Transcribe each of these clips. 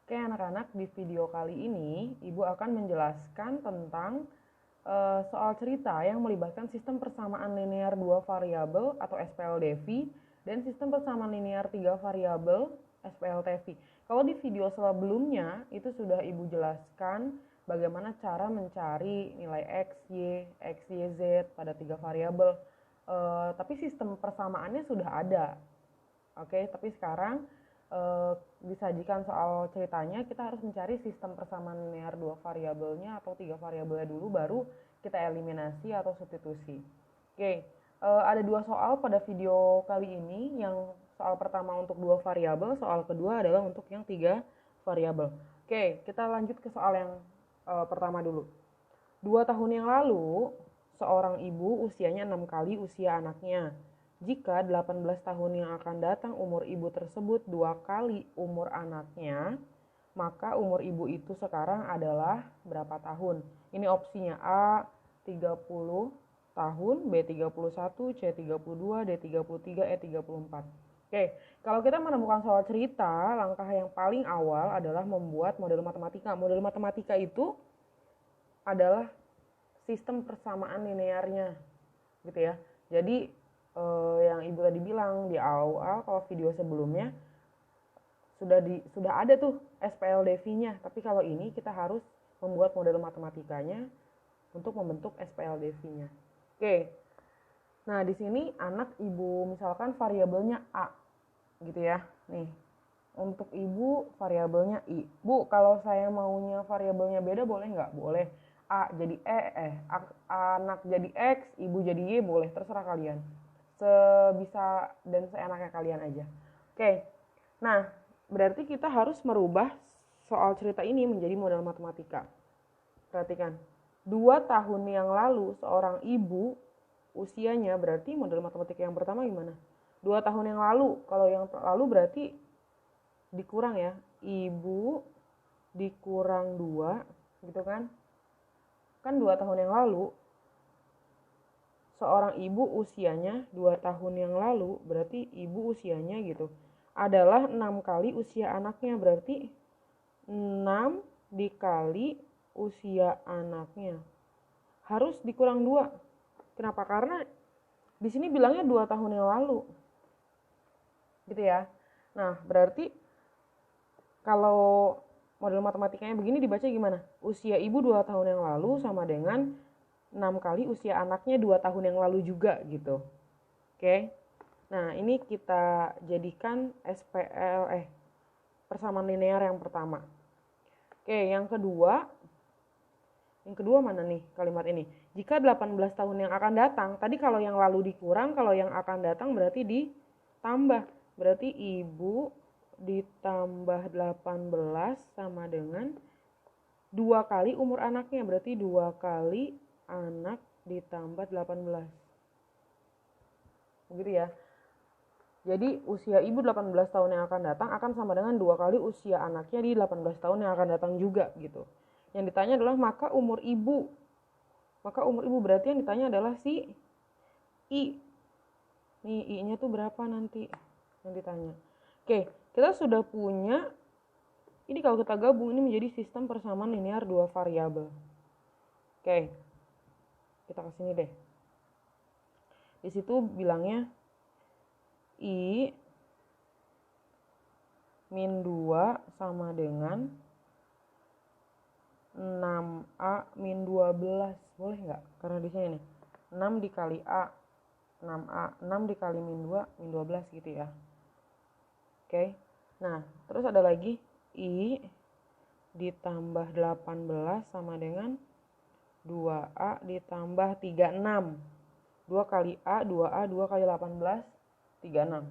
Oke anak-anak, di video kali ini Ibu akan menjelaskan tentang soal cerita yang melibatkan sistem persamaan linear 2 variabel atau SPLDV dan sistem persamaan linear 3 variabel SPLTV. Kalau di video sebelumnya itu sudah Ibu jelaskan bagaimana cara mencari nilai X, Y, Z pada 3 variabel. Tapi sistem persamaannya sudah ada. Oke, tapi sekarang disajikan soal ceritanya, kita harus mencari sistem persamaan linear 2 variabelnya atau 3 variabelnya dulu, baru kita eliminasi atau substitusi. Oke, ada 2 soal pada video kali ini. Yang soal pertama untuk 2 variabel, soal kedua adalah untuk yang 3 variabel. Oke, kita lanjut ke soal yang pertama dulu. 2 tahun yang lalu, seorang ibu usianya 6 kali usia anaknya. Jika 18 tahun yang akan datang umur ibu tersebut 2 kali umur anaknya, maka umur ibu itu sekarang adalah berapa tahun? Ini opsinya: A 30 tahun, B 31, C 32, D 33, E 34. Oke, kalau kita menemukan soal cerita, langkah yang paling awal adalah membuat model matematika. Model matematika itu adalah sistem persamaan linearnya, gitu ya. Jadi yang Ibu tadi bilang di awal kalau video sebelumnya sudah ada tuh SPLDV-nya, tapi kalau ini kita harus membuat model matematikanya untuk membentuk SPLDV-nya. Oke. Nah, di sini anak Ibu misalkan variabelnya A gitu ya. Nih. Untuk Ibu variabelnya I. Bu, kalau saya maunya variabelnya beda boleh nggak? Boleh. A jadi anak jadi X, Ibu jadi Y, boleh, terserah kalian. Sebisa dan seenaknya kalian aja. Oke. Nah, berarti kita harus merubah soal cerita ini menjadi model matematika. Perhatikan. 2 tahun yang lalu seorang ibu usianya, berarti model matematika yang pertama gimana? 2 tahun yang lalu. Kalau yang lalu berarti dikurang ya. Ibu dikurang 2 gitu kan? Kan 2 tahun yang lalu seorang ibu usianya 2 tahun yang lalu, berarti ibu usianya gitu adalah 6 kali usia anaknya, berarti 6 dikali usia anaknya harus dikurang 2. Kenapa? Karena di sini bilangnya 2 tahun yang lalu gitu ya. Nah, berarti kalau model matematikanya begini dibaca gimana? Usia ibu 2 tahun yang lalu sama dengan 6 kali usia anaknya 2 tahun yang lalu juga gitu. Oke. Nah, ini kita jadikan persamaan linear yang pertama. Oke, yang kedua mana nih kalimat ini? Jika 18 tahun yang akan datang, tadi kalau yang lalu dikurang, kalau yang akan datang berarti ditambah. Berarti ibu ditambah 18 sama dengan 2 kali umur anaknya, berarti 2 kali anak ditambah 18. Begitu ya. Jadi usia ibu 18 tahun yang akan datang akan sama dengan 2 kali usia anaknya di 18 tahun yang akan datang juga gitu. Yang ditanya adalah maka umur ibu. Maka umur ibu berarti yang ditanya adalah si I. Nih I-nya tuh berapa nanti yang ditanya. Oke, kita sudah punya. Ini kalau kita gabung ini menjadi sistem persamaan linear 2 variabel. Oke. Kita ke sini deh. Di situ bilangnya I min 2 sama dengan 6A min 12. Boleh nggak? Karena di sini nih 6 dikali A 6A, 6 dikali min 2 min 12 gitu ya. Oke. Nah, terus ada lagi I ditambah 18 sama dengan 2A ditambah 36. 2 kali A, 2A, 2 kali 18, 36.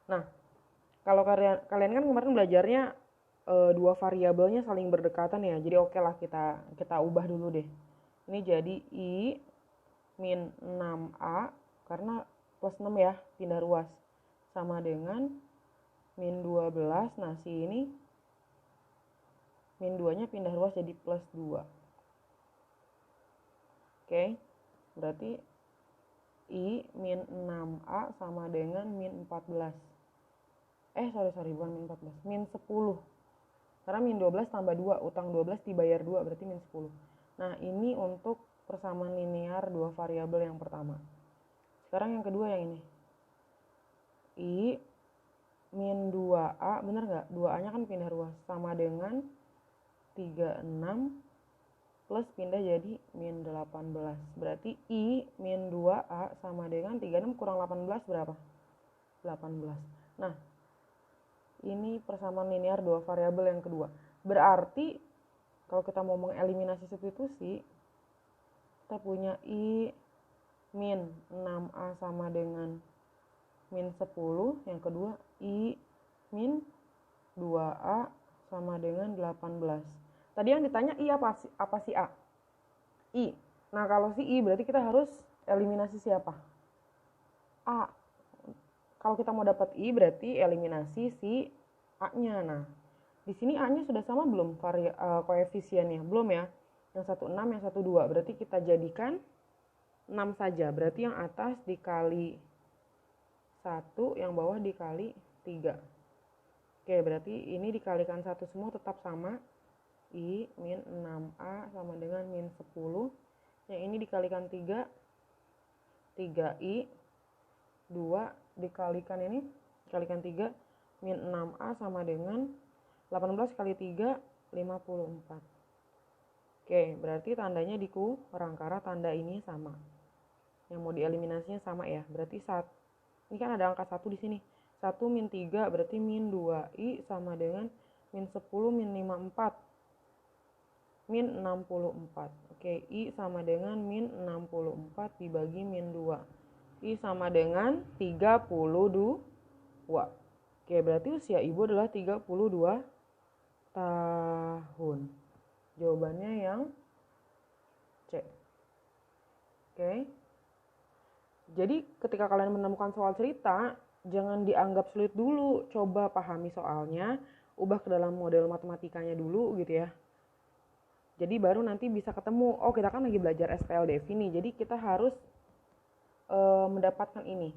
Nah, kalau kalian kan kemarin belajarnya 2 variabelnya saling berdekatan ya. Jadi oke lah kita ubah dulu deh. Ini jadi I min 6A karena plus 6 ya, pindah ruas. Sama dengan min 12. Nah, si ini min 2-nya pindah ruas jadi plus 2. Oke. Berarti I min 6A sama dengan min 14. Bukan min 14, min 10. Karena min 12 tambah 2, utang 12 dibayar 2, berarti min 10. Nah, ini untuk persamaan linear dua variabel yang pertama. Sekarang yang kedua yang ini. I min 2A, bener nggak? 2A-nya kan pindah ruas, sama dengan 36 plus pindah jadi min 18. Berarti I min 2A sama dengan 36 kurang 18 berapa? 18. Nah, ini persamaan linear dua variabel yang kedua. Berarti kalau kita mau mengeliminasi substitusi, kita punya I min 6A sama dengan min 10. Yang kedua I min 2A sama dengan 18. Tadi yang ditanya I apa sih A? I. Nah, kalau si I berarti kita harus eliminasi siapa? A. Kalau kita mau dapat I berarti eliminasi si A-nya. Nah, di sini A-nya sudah sama belum koefisiennya? Belum ya. Yang 1 6, yang 1 2. Berarti kita jadikan 6 saja. Berarti yang atas dikali 1, yang bawah dikali 3. Oke, berarti ini dikalikan 1 semua tetap sama. I min 6A sama dengan min 10. Yang ini dikalikan 3. 3I. 2 dikalikan ini. Dikalikan 3. Min 6A sama dengan 18 kali 3, 54. Oke, berarti tandanya dikurang karena tanda ini sama. Yang mau dieliminasinya sama ya. Berarti ini kan ada angka 1 di sini. 1 min 3 berarti min 2I sama dengan min 10 min 54. Min 64. Oke, I sama dengan min 64 dibagi min 2. I sama dengan 32. Oke, berarti usia ibu adalah 32 tahun. Jawabannya yang C. Oke. Jadi ketika kalian menemukan soal cerita, jangan dianggap sulit dulu. Coba pahami soalnya, ubah ke dalam model matematikanya dulu gitu ya. Jadi baru nanti bisa ketemu, oh kita kan lagi belajar SPLDV nih, jadi kita harus mendapatkan ini.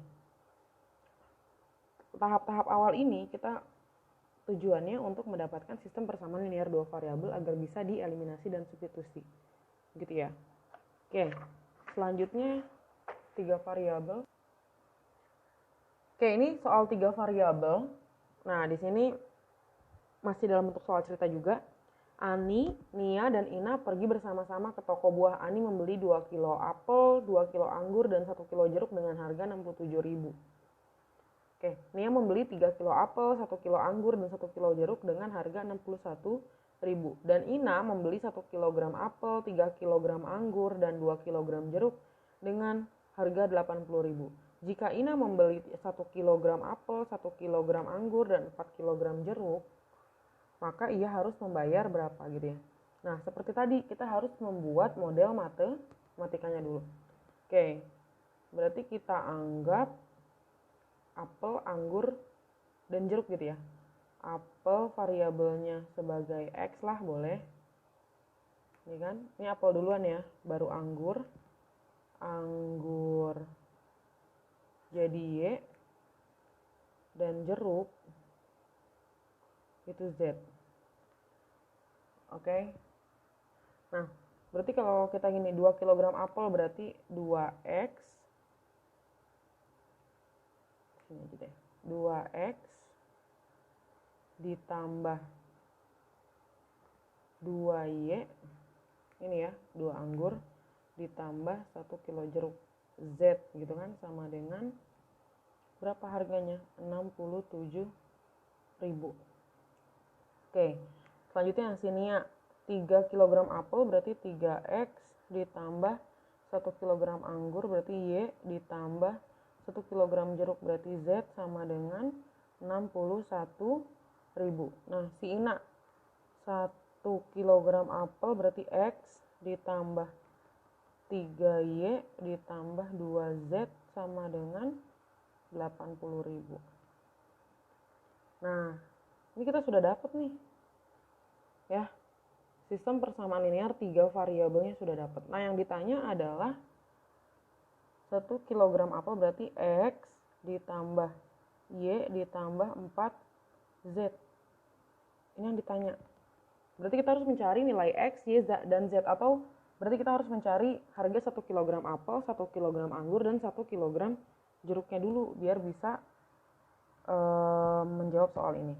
Tahap-tahap awal ini kita tujuannya untuk mendapatkan sistem persamaan linear dua variabel agar bisa dieliminasi dan substitusi. Gitu ya. Oke, selanjutnya 3 variabel. Oke, ini soal 3 variabel. Nah, di sini masih dalam bentuk soal cerita juga. Ani, Nia, dan Ina pergi bersama-sama ke toko buah. Ani membeli 2 kilo apel, 2 kilo anggur, dan 1 kilo jeruk dengan harga 67.000. Oke, Nia membeli 3 kilo apel, 1 kilo anggur, dan 1 kilo jeruk dengan harga 61.000. Dan Ina membeli 1 kilogram apel, 3 kilogram anggur, dan 2 kilogram jeruk dengan harga 80.000. Jika Ina membeli 1 kilogram apel, 1 kilogram anggur, dan 4 kilogram jeruk, maka ia harus membayar berapa gitu ya. Nah, seperti tadi kita harus membuat model matematikanya dulu. Oke, berarti kita anggap apel, anggur, dan jeruk gitu ya. Apel variabelnya sebagai X lah boleh. Ini kan, ini apel duluan ya, baru anggur. Anggur jadi Y, dan jeruk itu Z. Oke. Nah, berarti kalau kita gini 2 kg apel berarti 2X. Sini aja deh. 2X ditambah 2Y. Ini ya, 2 anggur ditambah 1 kilo jeruk Z gitu kan, sama dengan berapa harganya? 67.000. Oke, selanjutnya yang sini ya, 3 kg apel berarti 3X ditambah 1 kg anggur berarti Y ditambah 1 kg jeruk berarti Z sama dengan 61.000. Nah, si Ina 1 kg apel berarti X ditambah 3Y ditambah 2Z sama dengan 80.000. Nah, ini kita sudah dapat nih. Ya. Sistem persamaan linear 3 variabelnya sudah dapat. Nah, yang ditanya adalah 1 kg apel berarti X ditambah Y ditambah 4Z. Ini yang ditanya. Berarti kita harus mencari nilai X, Y, dan Z, atau berarti kita harus mencari harga 1 kg apel, 1 kg anggur, dan 1 kg jeruknya dulu biar bisa menjawab soal ini.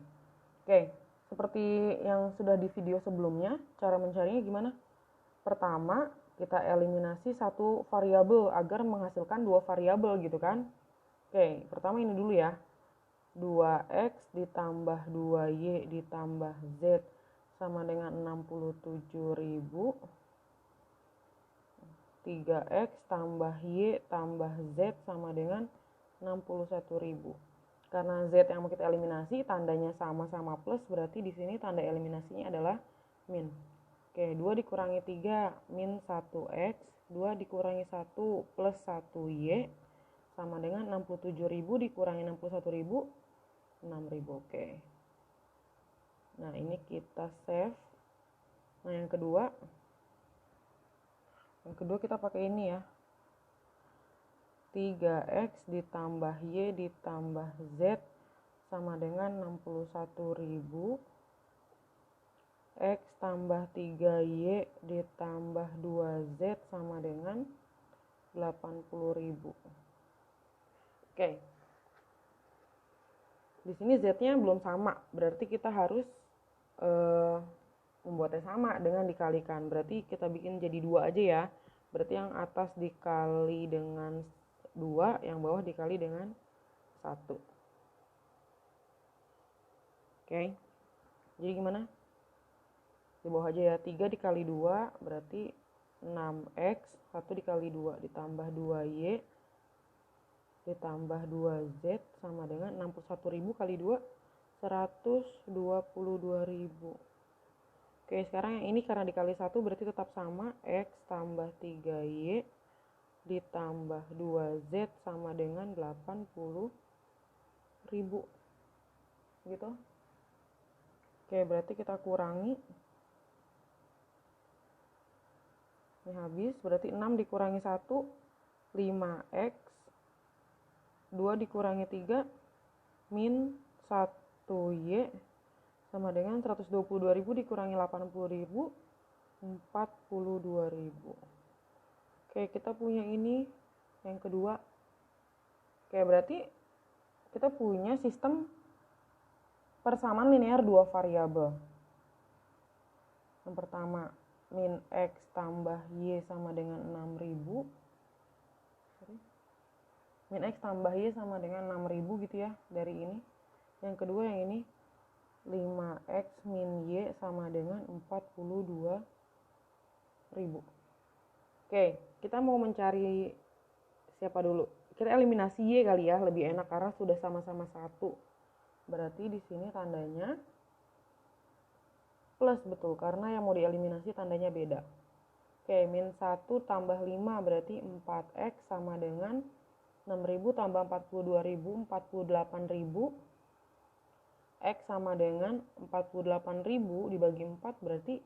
Oke, seperti yang sudah di video sebelumnya, cara mencarinya gimana? Pertama, kita eliminasi satu variabel agar menghasilkan dua variabel gitu kan. Oke, pertama ini dulu ya. 2x ditambah 2y ditambah z sama dengan 67.000. 3x tambah y tambah z sama dengan 61.000. Karena z yang mau kita eliminasi tandanya sama-sama plus, berarti di sini tanda eliminasinya adalah min. Oke, 2 dikurangi 3 min 1x, 2 dikurangi 1 plus 1y sama dengan 67.000 dikurangi 61.000, 6.000. Oke. Nah, ini kita save. Nah, yang kedua kita pakai ini ya. 3x ditambah y ditambah z sama dengan 61.000. X tambah 3y ditambah 2z sama dengan 80.000. Oke. Di sini z-nya belum sama, berarti kita harus membuatnya sama dengan dikalikan. Berarti kita bikin jadi 2 aja ya. Berarti yang atas dikali dengan 2, yang bawah dikali dengan 1. Oke. Jadi gimana? Di bawah aja ya. 3 dikali 2 berarti 6x, 1 dikali 2 ditambah 2y ditambah 2z sama dengan 61.000 kali 2, 122.000. Oke, sekarang yang ini karena dikali 1 berarti tetap sama. X tambah 3y ditambah 2z sama dengan 80.000. Gitu. Oke, berarti kita kurangi. Ini habis, berarti 6 dikurangi 1, 5x. 2 dikurangi 3, min 1y sama dengan 122.000 dikurangi 80.000, 42.000. Oke, kita punya ini yang kedua. Oke, berarti kita punya sistem persamaan linear dua variabel. Yang pertama, min x tambah y sama dengan 6.000. Min x tambah y sama dengan 6.000 gitu ya, dari ini. Yang kedua yang ini, 5x min y sama dengan 42.000. Oke, kita mau mencari siapa dulu? Kita eliminasi y kali ya, lebih enak karena sudah sama-sama 1. Berarti di sini tandanya plus, betul, karena yang mau dieliminasi tandanya beda. Oke, min 1 tambah 5 berarti 4x sama dengan 6.000 tambah 42.000, 48.000. X sama dengan 48.000 dibagi 4 berarti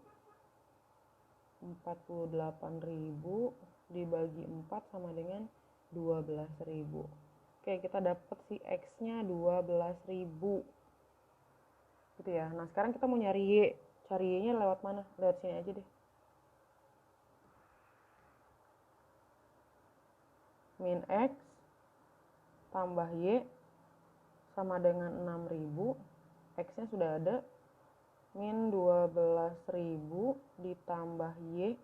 48.000 dibagi 4 sama dengan 12.000. Oke, kita dapat si X-nya 12.000. Gitu ya. Nah, sekarang kita mau nyari Y. Cari Y-nya lewat mana? Lewat sini aja deh. Min X tambah Y sama dengan 6.000. X-nya sudah ada. Min 12.000 ditambah Y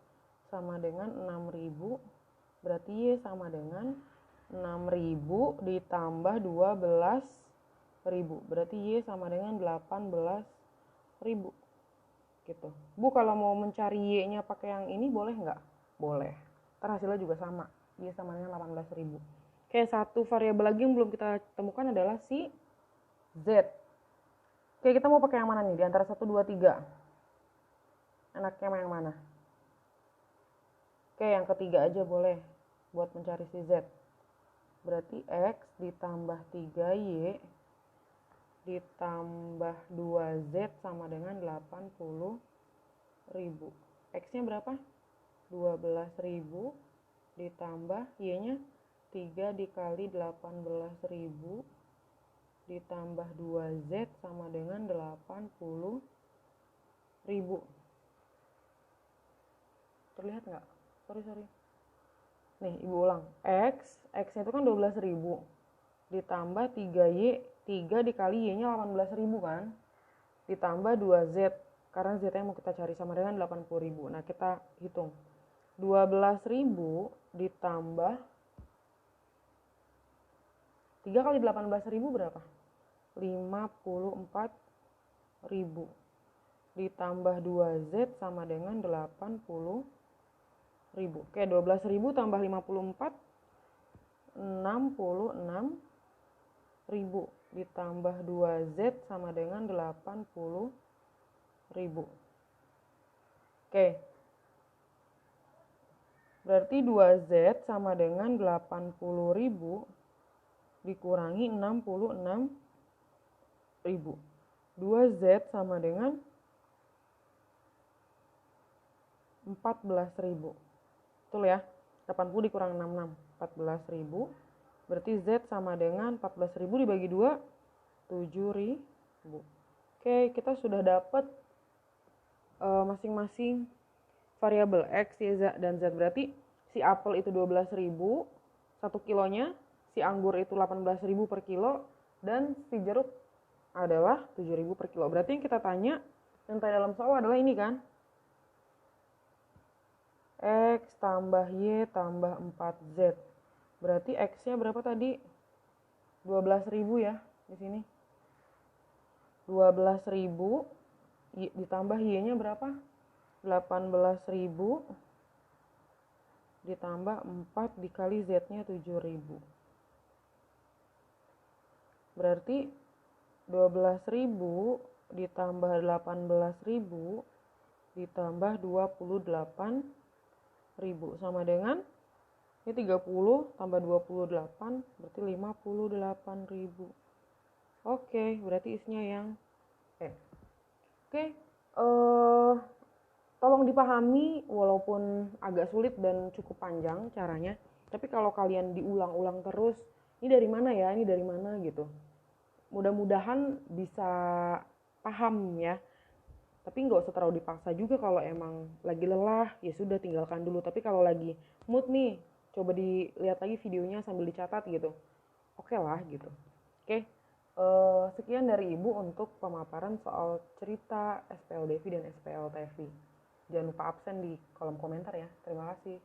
sama dengan 6.000. Berarti Y sama dengan 6.000 ditambah 12.000. Berarti Y sama dengan 18.000. Gitu. Bu, kalau mau mencari Y-nya pakai yang ini boleh nggak? Boleh. Ntar hasilnya juga sama. Y sama dengan 18.000. Oke, satu variabel lagi yang belum kita temukan adalah si Z. Oke, kita mau pakai yang mana nih? Di antara 1, 2, 3. Enaknya yang mana? Oke, yang ketiga aja boleh. Buat mencari si Z. Berarti X ditambah 3Y ditambah 2Z sama dengan 80.000. X-nya berapa? 12.000 ditambah Y-nya 3 dikali 18.000 ditambah 2Z sama dengan 80.000. Terlihat nggak? Sorry. Nih, Ibu ulang. X-nya itu kan 12.000. Ditambah 3Y, 3 dikali Y-nya 18.000 kan? Ditambah 2Z, karena Z-nya mau kita cari sama dengan 80.000. Nah, kita hitung. 12.000 ditambah 3 kali 18.000 berapa? 54.000. Ditambah 2Z sama dengan 80.000. Oke, 12.000 tambah 54, 66.000. Ditambah 2Z sama dengan 80.000. Oke. Berarti 2Z sama dengan 80.000 dikurangi 66.000. 2Z sama dengan 14.000. Betul ya? 80 dikurang 66, 14.000. Berarti Z sama dengan 14.000 dibagi 2, 7.000. Oke, kita sudah dapat masing-masing variabel X, Y, Z, dan Z. Berarti si apel itu 12.000 1 kilonya, si anggur itu 18.000 per kilo, dan si jeruk adalah 7.000 per kilo. Berarti yang kita tanya, yang tadi dalam soal adalah ini kan? X tambah Y tambah 4Z. Berarti X-nya berapa tadi? 12.000 ya di sini. 12.000 ditambah Y-nya berapa? 18.000 ditambah 4 dikali Z-nya 7.000. Berarti 12.000 ditambah 18.000 ditambah 28.000 sama dengan ini 30 tambah 28 berarti 58.000. Oke, berarti isinya yang Oke, tolong dipahami walaupun agak sulit dan cukup panjang caranya. Tapi kalau kalian diulang-ulang terus, ini dari mana ya, ini dari mana gitu. Mudah-mudahan bisa paham ya. Tapi nggak usah terlalu dipaksa juga. Kalau emang lagi lelah ya sudah tinggalkan dulu. Tapi kalau lagi mood nih, coba dilihat lagi videonya sambil dicatat gitu. Oke lah gitu. Oke, sekian dari Ibu untuk pemaparan soal cerita SPLDV dan SPLTV. Jangan lupa absen di kolom komentar ya. Terima kasih.